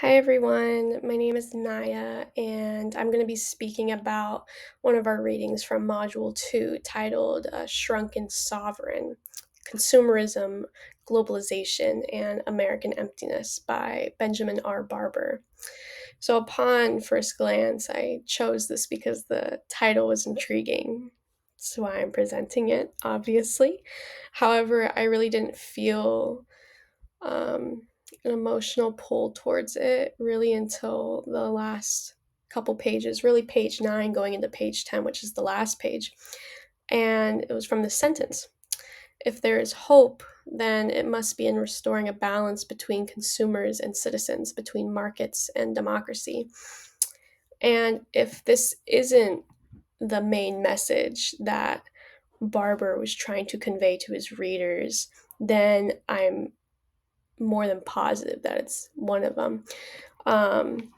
Hi everyone, my name is Naya, and I'm going to be speaking about one of our readings from Module 2 titled Shrunken Sovereign Consumerism, Globalization, and American Emptiness by Benjamin R. Barber. So, upon first glance, I chose this because the title was intriguing. That's why I'm presenting it, obviously. However, I really didn't feel um, an emotional pull towards it really until the last couple pages, really page 9 going into page 10, which is the last page. And it was from the sentence: if there is hope, then it must be in restoring a balance between consumers and citizens, between markets and democracy. And if this isn't the main message that Barber was trying to convey to his readers, then I'm more than positive that it's one of them. Um,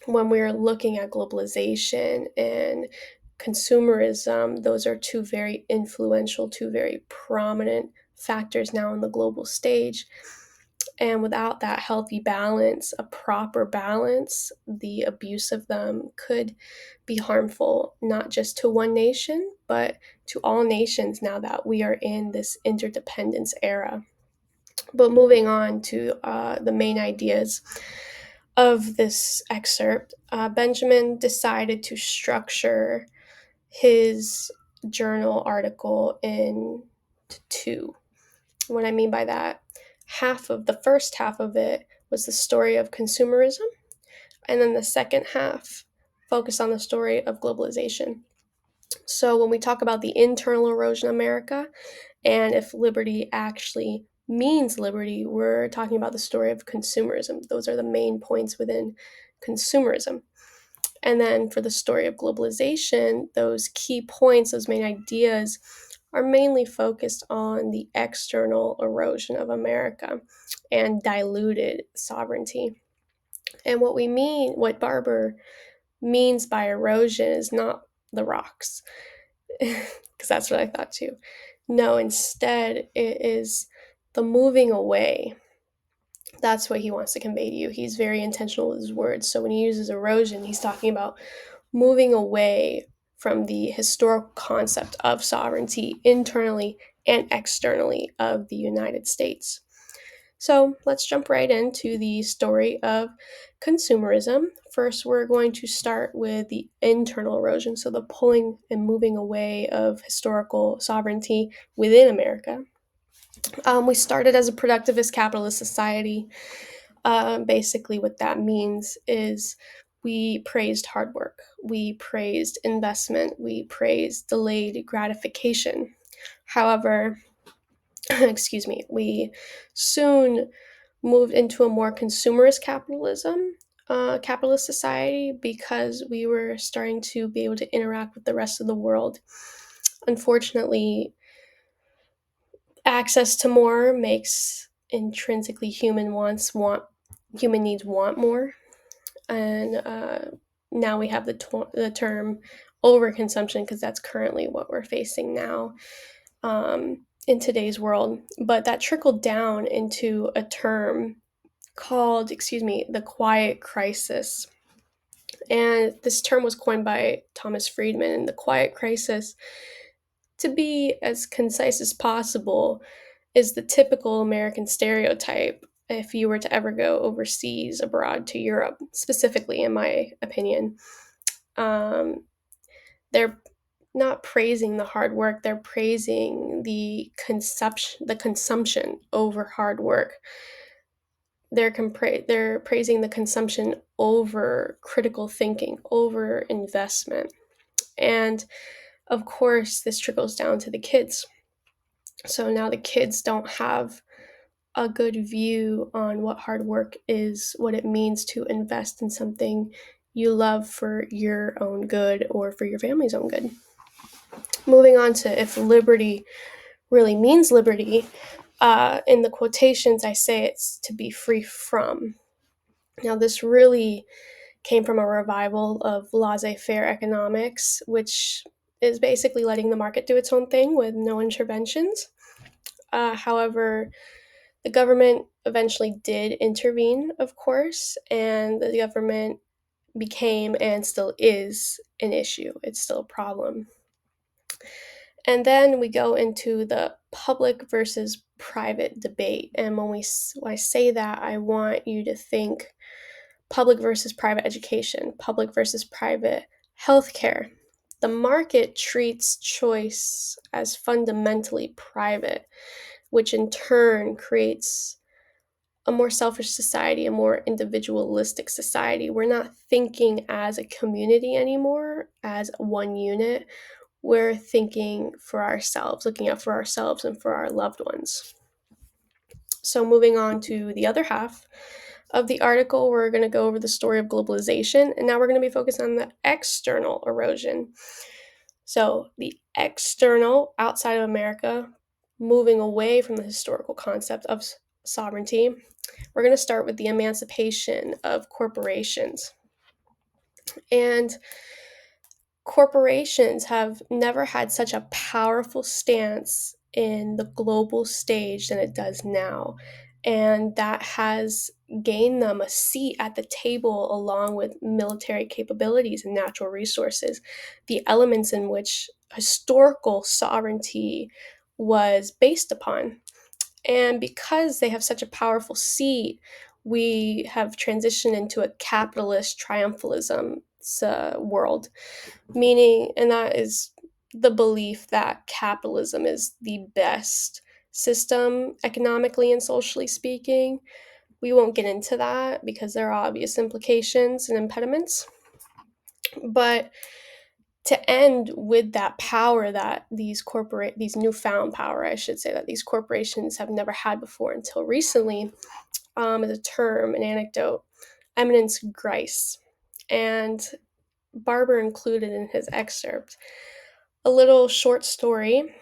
when we're looking at globalization and consumerism, those are two very influential, two very prominent factors now on the global stage. And without that healthy balance, a proper balance, the abuse of them could be harmful, not just to one nation, but to all nations now that we are in this interdependence era. But moving on to the main ideas of this excerpt, Benjamin decided to structure his journal article into two. What I mean by that, the first half of it was the story of consumerism, and then the second half focused on the story of globalization. So when we talk about the internal erosion of America, and if liberty actually means liberty, we're talking about the story of consumerism. Those are the main points within consumerism. And then for the story of globalization, those key points, those main ideas, are mainly focused on the external erosion of America and diluted sovereignty. And what Barber means by erosion is not the rocks, because that's what I thought too. No, instead, it is the moving away. That's what he wants to convey to you. He's very intentional with his words. So when he uses erosion, he's talking about moving away from the historical concept of sovereignty internally and externally of the United States. So let's jump right into the story of consumerism. First, we're going to start with the internal erosion, so the pulling and moving away of historical sovereignty within America. We started as a productivist capitalist society. Basically, what that means is we praised hard work, we praised investment, we praised delayed gratification. However, we soon moved into a more consumerist capitalist society, because we were starting to be able to interact with the rest of the world. Unfortunately, access to more makes intrinsically human needs want more, and now we have the term overconsumption, because that's currently what we're facing now. In today's world, but that trickled down into a term called, the quiet crisis. And this term was coined by Thomas Friedman. And the quiet crisis, to be as concise as possible, is the typical American stereotype if you were to ever go overseas, abroad to Europe, specifically, in my opinion. They're not praising the hard work, they're praising the consumption over hard work. They're praising the consumption over critical thinking, over investment. And of course, this trickles down to the kids. So now the kids don't have a good view on what hard work is, what it means to invest in something you love for your own good or for your family's own good. Moving on to if liberty really means liberty, in the quotations I say it's to be free from. Now, this really came from a revival of laissez-faire economics, which is basically letting the market do its own thing with no interventions. However, The government eventually did intervene, of course, and the government became and still is an issue. It's still a problem. And then we go into the public versus private debate. And when I say that, I want you to think public versus private education, public versus private healthcare. The market treats choice as fundamentally private, which in turn creates a more selfish society, a more individualistic society. We're not thinking as a community anymore, as one unit. We're thinking for ourselves, looking out for ourselves and for our loved ones. So, moving on to the other half of the article, we're going to go over the story of globalization, and now we're going to be focused on the external erosion. So, the external, outside of America, moving away from the historical concept of sovereignty. We're going to start with the emancipation of corporations. And corporations have never had such a powerful stance in the global stage than it does now. And that has gained them a seat at the table along with military capabilities and natural resources, the elements in which historical sovereignty was based upon. And because they have such a powerful seat, we have transitioned into a capitalist triumphalism world, meaning, and that is the belief that capitalism is the best system economically and socially speaking. We won't get into that because there are obvious implications and impediments. But to end with that power that these newfound power, I should say, that these corporations have never had before until recently, is a term, an anecdote, eminence grise. And Barber included in his excerpt a little short story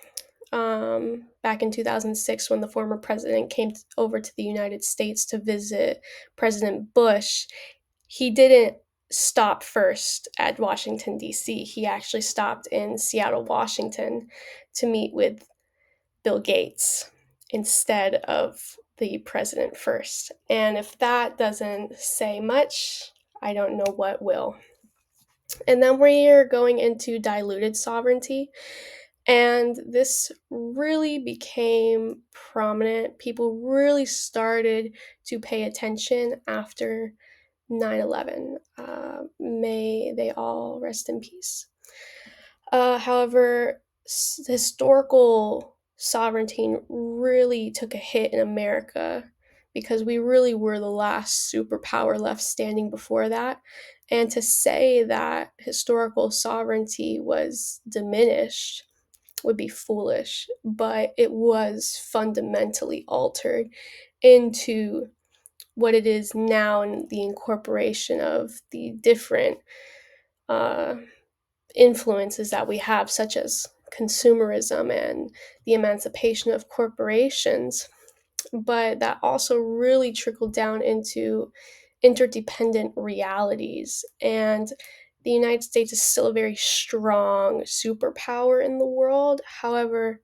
back in 2006 when the former president came over to the United States to visit President Bush. He didn't stop first at Washington, D.C. He actually stopped in Seattle, Washington to meet with Bill Gates instead of the president first. And if that doesn't say much, I don't know what will. And then we're going into diluted sovereignty. And this really became prominent. People really started to pay attention after 9/11. May they all rest in peace. However, historical sovereignty really took a hit in America because we really were the last superpower left standing before that. And to say that historical sovereignty was diminished would be foolish, but it was fundamentally altered into what it is now in the incorporation of the different uh, influences that we have, such as consumerism and the emancipation of corporations. But that also really trickled down into interdependent realities. And the United States is still a very strong superpower in the world. However,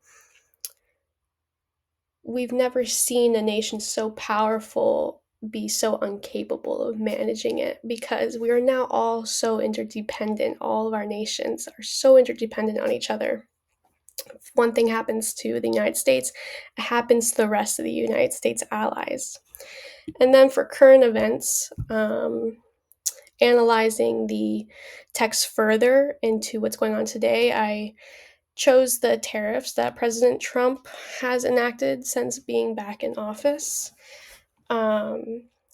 we've never seen a nation so powerful be so incapable of managing it because we are now all so interdependent. All of our nations are so interdependent on each other. If one thing happens to the United States, it happens to the rest of the United States allies. And then for current events, analyzing the text further into what's going on today, I chose the tariffs that President Trump has enacted since being back in office.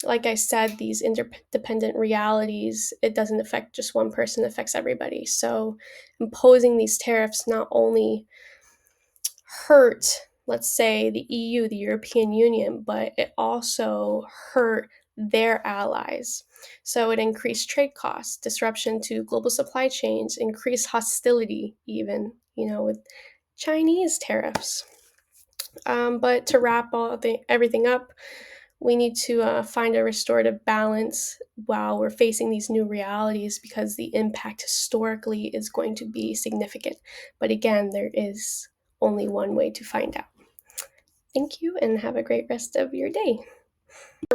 Like I said, these interdependent realities, it doesn't affect just one person, it affects everybody. So imposing these tariffs not only hurt, let's say, the EU, the European Union, but it also hurt their allies. So it increased trade costs, disruption to global supply chains, increased hostility even, with Chinese tariffs. But to wrap everything up, we need to find a restorative balance while we're facing these new realities because the impact historically is going to be significant. But again, there is only one way to find out. Thank you and have a great rest of your day.